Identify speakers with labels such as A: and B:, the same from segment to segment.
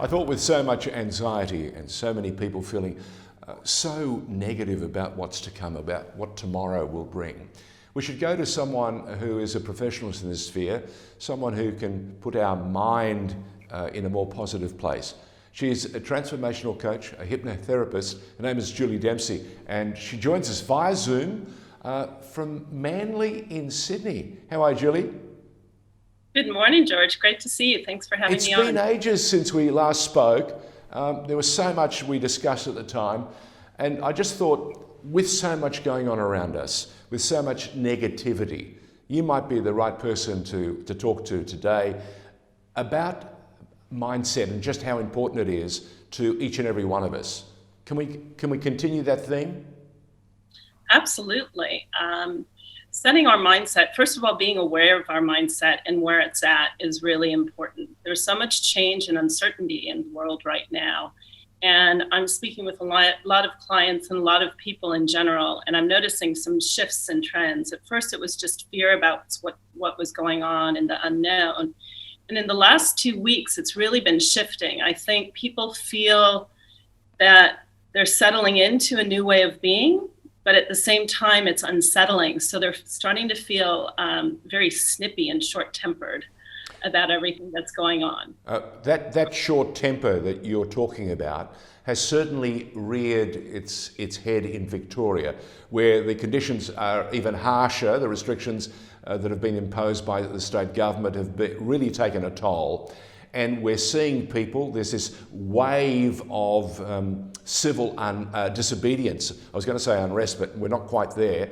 A: I thought with so much anxiety and so many people feeling so negative about what's to come, about what tomorrow will bring, we should go to someone who is a professional in this sphere, someone who can put our mind in a more positive place. She's a transformational coach, a hypnotherapist. Her name is Julie Demsey, and she joins us via Zoom from Manly in Sydney. How are you, Julie?
B: Good morning, George. Great to see you. Thanks for having me on.
A: It's been ages since we last spoke. There was so much we discussed at the time, and I just thought, with so much going on around us, with so much negativity, you might be the right person to talk to today about mindset and just how important it is to each and every one of us. Can we continue that theme?
B: Absolutely. Setting our mindset, first of all, being aware of our mindset and where it's at is really important. There's so much change and uncertainty in the world right now. And I'm speaking with a lot of clients and a lot of people in general, and I'm noticing some shifts and trends. At first, it was just fear about what was going on and the unknown. And in the last 2 weeks, it's really been shifting. I think people feel that they're settling into a new way of being, but at the same time, it's unsettling. So they're starting to feel very snippy and short-tempered about everything that's going on.
A: That short temper that you're talking about has certainly reared its head in Victoria, where the conditions are even harsher. The restrictions that have been imposed by the state government have really taken a toll. And we're seeing people, there's this wave of civil disobedience. I was going to say unrest, but we're not quite there.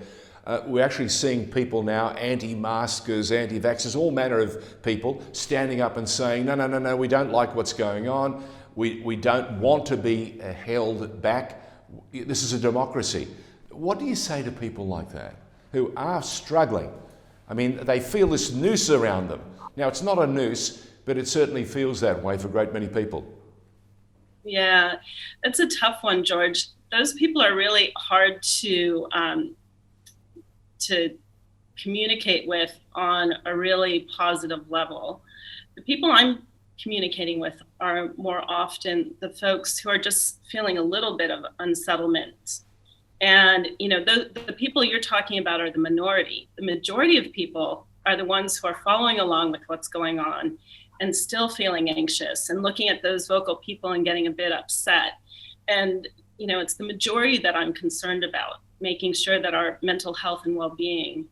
A: We're actually seeing people now, anti-maskers, anti-vaxxers, all manner of people standing up and saying, no, we don't like what's going on. We don't want to be held back. This is a democracy. What do you say to people like that who are struggling? I mean, they feel this noose around them. Now, it's not a noose, but it certainly feels that way for a great many people.
B: Yeah, it's a tough one, George. Those people are really hard to communicate with on a really positive level. The people I'm communicating with are more often the folks who are just feeling a little bit of unsettlement. And, you know, the people you're talking about are the minority. The majority of people are the ones who are following along with what's going on and still feeling anxious and looking at those vocal people and getting a bit upset. And, you know, it's the majority that I'm concerned about, making sure that our mental health and well-being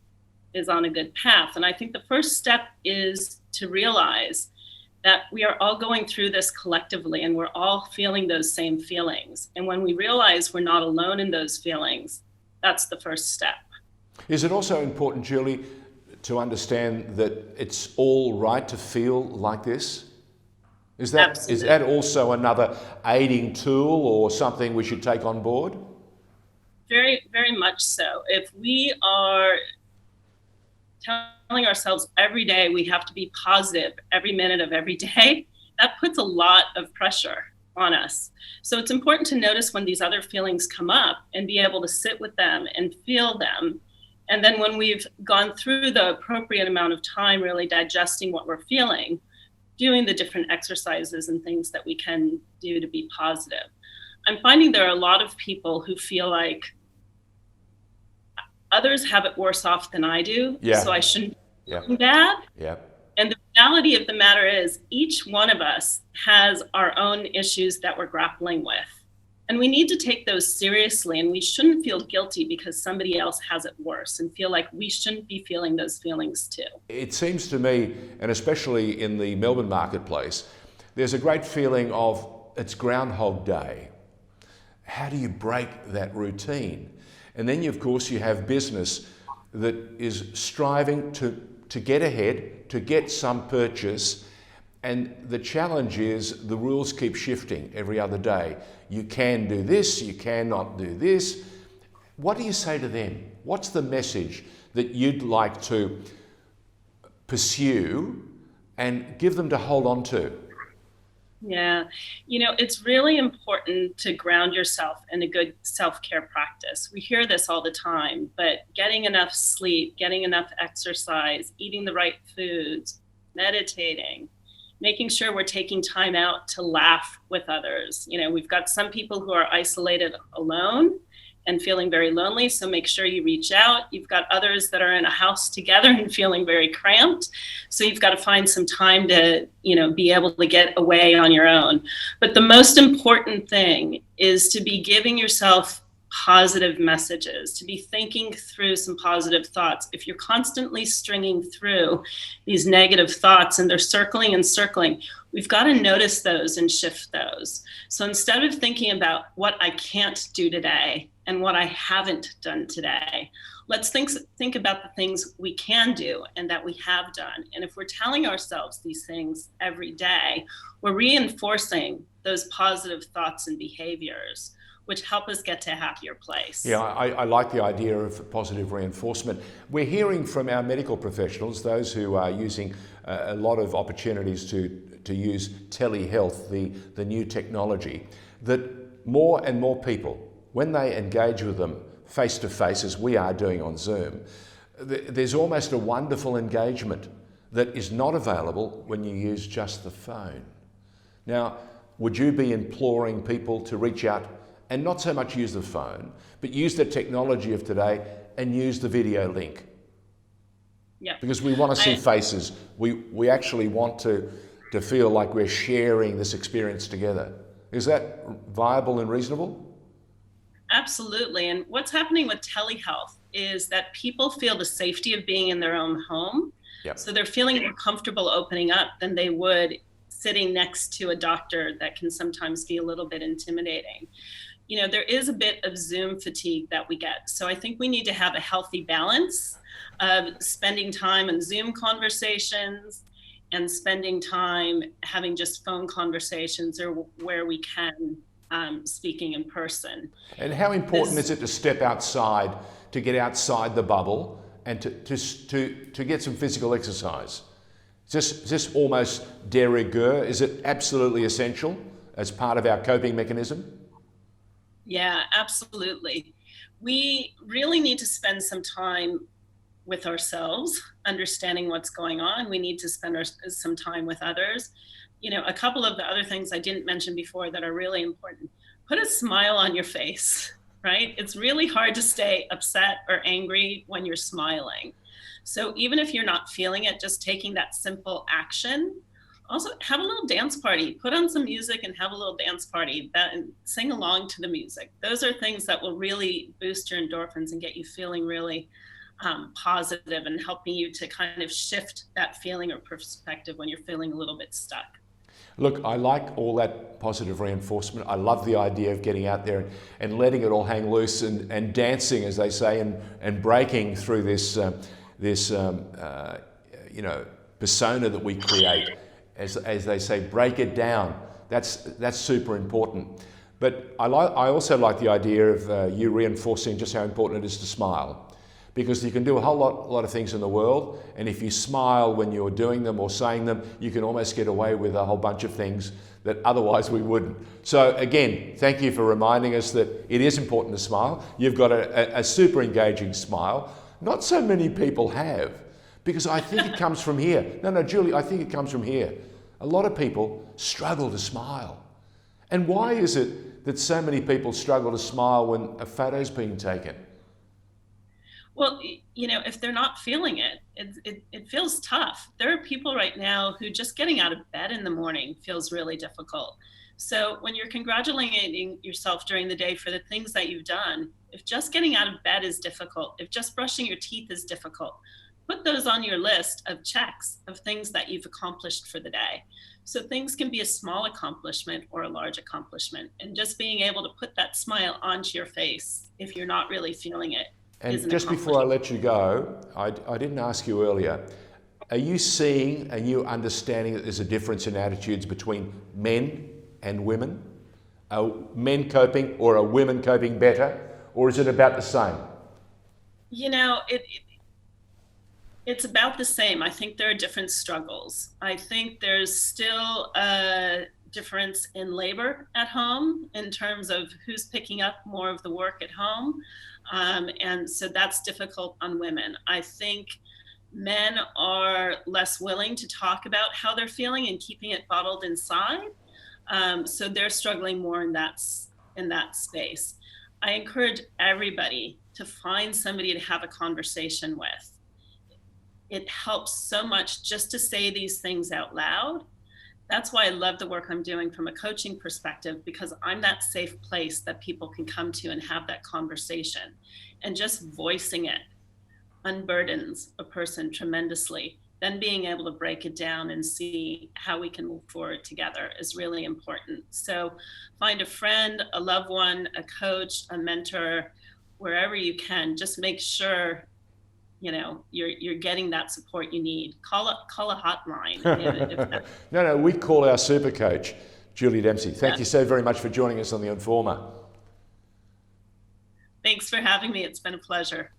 B: is on a good path. And I think the first step is to realize that we are all going through this collectively and we're all feeling those same feelings. And when we realize we're not alone in those feelings, that's the first step.
A: Is it also important, Julie, to understand that it's all right to feel like this? Is that also another aiding tool or something we should take on board?
B: Very, very much so. If we are telling ourselves every day we have to be positive every minute of every day, that puts a lot of pressure on us. So it's important to notice when these other feelings come up and be able to sit with them and feel them. And then when we've gone through the appropriate amount of time really digesting what we're feeling, doing the different exercises and things that we can do to be positive. I'm finding there are a lot of people who feel like others have it worse off than I do, so I shouldn't be feeling bad.
A: Yeah.
B: And the reality of the matter is each one of us has our own issues that we're grappling with. And we need to take those seriously, and we shouldn't feel guilty because somebody else has it worse and feel like we shouldn't be feeling those feelings too.
A: It seems to me, and especially in the Melbourne marketplace, there's a great feeling of it's Groundhog Day. How do you break that routine? And then, of course, you have business that is striving to get ahead, to get some purchase. And the challenge is the rules keep shifting every other day. You can do this, you cannot do this. What do you say to them? What's the message that you'd like to pursue and give them to hold on to?
B: Yeah, you know, it's really important to ground yourself in a good self-care practice. We hear this all the time, but getting enough sleep, getting enough exercise, eating the right foods, meditating, making sure we're taking time out to laugh with others. We've got some people who are isolated alone and feeling very lonely, so make sure you reach out. You've got others that are in a house together and feeling very cramped, so you've got to find some time to be able to get away on your own. But the most important thing is to be giving yourself positive messages, to be thinking through some positive thoughts. If you're constantly stringing through these negative thoughts and they're circling and circling, we've got to notice those and shift those. So instead of thinking about what I can't do today and what I haven't done today, let's think about the things we can do and that we have done. And if we're telling ourselves these things every day, we're reinforcing those positive thoughts and behaviors, which help us get to a happier place.
A: Yeah, I like the idea of positive reinforcement. We're hearing from our medical professionals, those who are using a lot of opportunities to use telehealth, the new technology, that more and more people, when they engage with them face to face, as we are doing on Zoom, there's almost a wonderful engagement that is not available when you use just the phone. Now, would you be imploring people to reach out and not so much use the phone, but use the technology of today and use the video link?
B: Yeah.
A: Because we want to see faces. We actually want to feel like we're sharing this experience together. Is that viable and reasonable?
B: Absolutely. And what's happening with telehealth is that people feel the safety of being in their own home.
A: Yep.
B: So they're feeling more comfortable opening up than they would sitting next to a doctor that can sometimes be a little bit intimidating. There is a bit of Zoom fatigue that we get. So I think we need to have a healthy balance of spending time in Zoom conversations and spending time having just phone conversations, or where we can, speaking in person.
A: And how important is it to step outside, to get outside the bubble and to get some physical exercise? Is this almost de rigueur? Is it absolutely essential as part of our coping mechanism?
B: Yeah, absolutely. We really need to spend some time with ourselves, understanding what's going on. We need to spend some time with others. A couple of the other things I didn't mention before that are really important. Put a smile on your face, right? It's really hard to stay upset or angry when you're smiling. So even if you're not feeling it, just taking that simple action. Also, have a little dance party. Put on some music and have a little dance party and sing along to the music. Those are things that will really boost your endorphins and get you feeling really positive and helping you to kind of shift that feeling or perspective when you're feeling a little bit stuck.
A: Look, I like all that positive reinforcement. I love the idea of getting out there and letting it all hang loose and dancing, as they say, and breaking through this persona that we create. As they say, break it down. That's super important. But I also like the idea of you reinforcing just how important it is to smile. Because you can do a whole lot of things in the world, and if you smile when you're doing them or saying them, you can almost get away with a whole bunch of things that otherwise we wouldn't. So again, thank you for reminding us that it is important to smile. You've got a super engaging smile. Not so many people have, because I think it comes from here. No, Julie, I think it comes from here. A lot of people struggle to smile. And why is it that so many people struggle to smile when a photo's being taken?
B: Well, if they're not feeling it, it feels tough. There are people right now who just getting out of bed in the morning feels really difficult. So when you're congratulating yourself during the day for the things that you've done, if just getting out of bed is difficult, if just brushing your teeth is difficult, put those on your list of checks of things that you've accomplished for the day. So things can be a small accomplishment or a large accomplishment. And just being able to put that smile onto your face if you're not really feeling it.
A: And just before I let you go, I didn't ask you earlier, are you seeing and you understanding that there's a difference in attitudes between men and women? Are men coping or are women coping better? Or is it about the same?
B: It's about the same. I think there are different struggles. I think there's still a difference in labor at home in terms of who's picking up more of the work at home. And so that's difficult on women. I think men are less willing to talk about how they're feeling and keeping it bottled inside. So they're struggling more in that space. I encourage everybody to find somebody to have a conversation with. It helps so much just to say these things out loud. That's why I love the work I'm doing from a coaching perspective, because I'm that safe place that people can come to and have that conversation. And just voicing it unburdens a person tremendously. Then being able to break it down and see how we can move forward together is really important. So find a friend, a loved one, a coach, a mentor, wherever you can. Just make sure you're getting that support you need. Call a hotline. If
A: No, we call our super coach, Julie Demsey. Thank you so very much for joining us on The Informer.
B: Thanks for having me. It's been a pleasure.